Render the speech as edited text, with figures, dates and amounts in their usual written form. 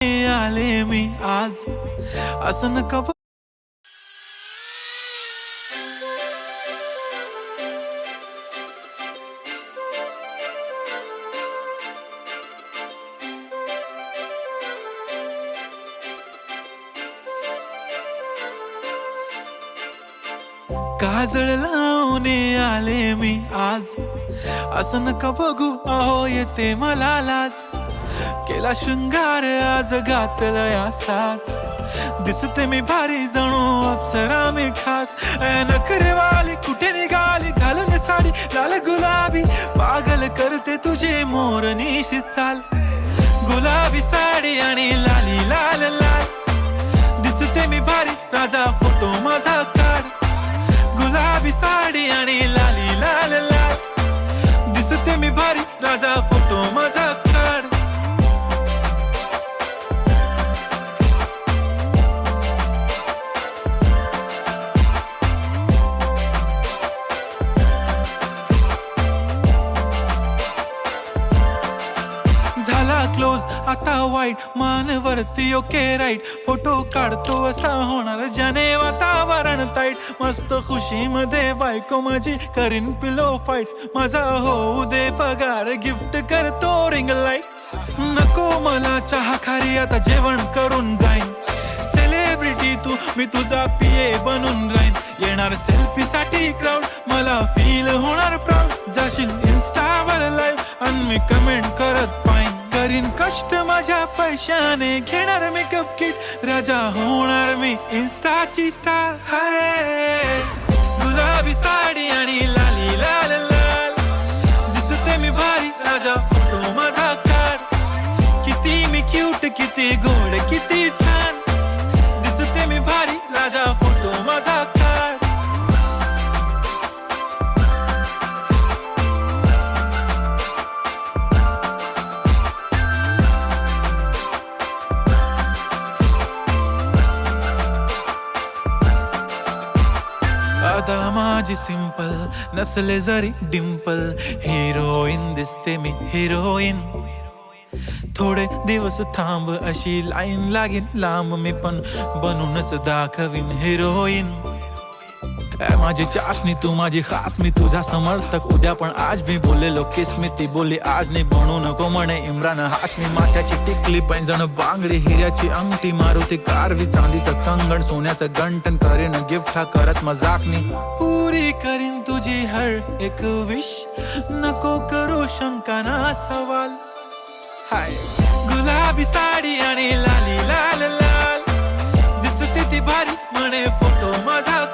आले मी आज असं नका काजळ लावून आले मी आज असं नका बघू अहो येते मला लाज केला शृंगार आज घातला असाच दिसते मी भारी जणू अप्सरा मी खास नखरेवाली कुठे निघाली घालून साडी लाल गुलाबी पागल करते तुझे मोरनीशी चाल गुलाबी साडी आणि लाली लाल लाल दिसते मी भारी राजा फोटो माझा काढ गुलाबी साडी आणि लाली लाल लाल दिसते मी भारी राजा फोटो माझा काढ झाला क्लोज आता वाईट मानवरती ओके राईट फोटो काढतो असा होणार ज्याने वातावरण ताईट मस्त खुशी मध्ये बायको माझी करीन पिलो फाईट माझा होऊ दे पगार गिफ्ट करतो रिंग लाईट नको मला चहा खारी आता जेवण करून जाईन सेलिब्रिटी तू मी तुझा पिये बनून राहीन येणार सेल्फी साठी क्राऊड मला फील होणार प्राऊड जाशील इन्स्टावर लाईव्ह आणि मी कमेंट करत पाहिन करीन कष्ट माझ्या पैशाने घेणार मेकअप किट राजा होणार मी इन्स्टाची स्टार हाय गुलाबी साडी आणि लाली लाल लाल दिसते मी भारी राजा फोटो माझा काढ किती मी क्यूट किती गोड किती छान दिसते मी भारी राजा फोटो माझा काढ आता माझी सिंपल नसले जरी डिंपल हिरोईन दिसते मी हिरोईन थोडे दिवस थांब अशी लाईन लागेल लांब मी पण बनूनच दाखवीन हिरोईन माझी चाशनी तू माझी खास मी तुझा समर्थक उद्या पण आज मी बोललेलो किस मी ती बोलली आज नाही बनू नको म्हणे इम्रान हाशमी माथ्याची टिकली पैंजण बांगडी हिऱ्याची अंगठी मारुती कारवी चांदीचं कंगण सोन्याचं गंटन करेन गिफ्ट हा करत मजाकनी पुरी करीन तुझी हर एक विश नको करू शंका ना सवाल हाय गुलाबी साडी आणि लाली लाल लाल दिसते ती भारी म्हणे फोटो माझा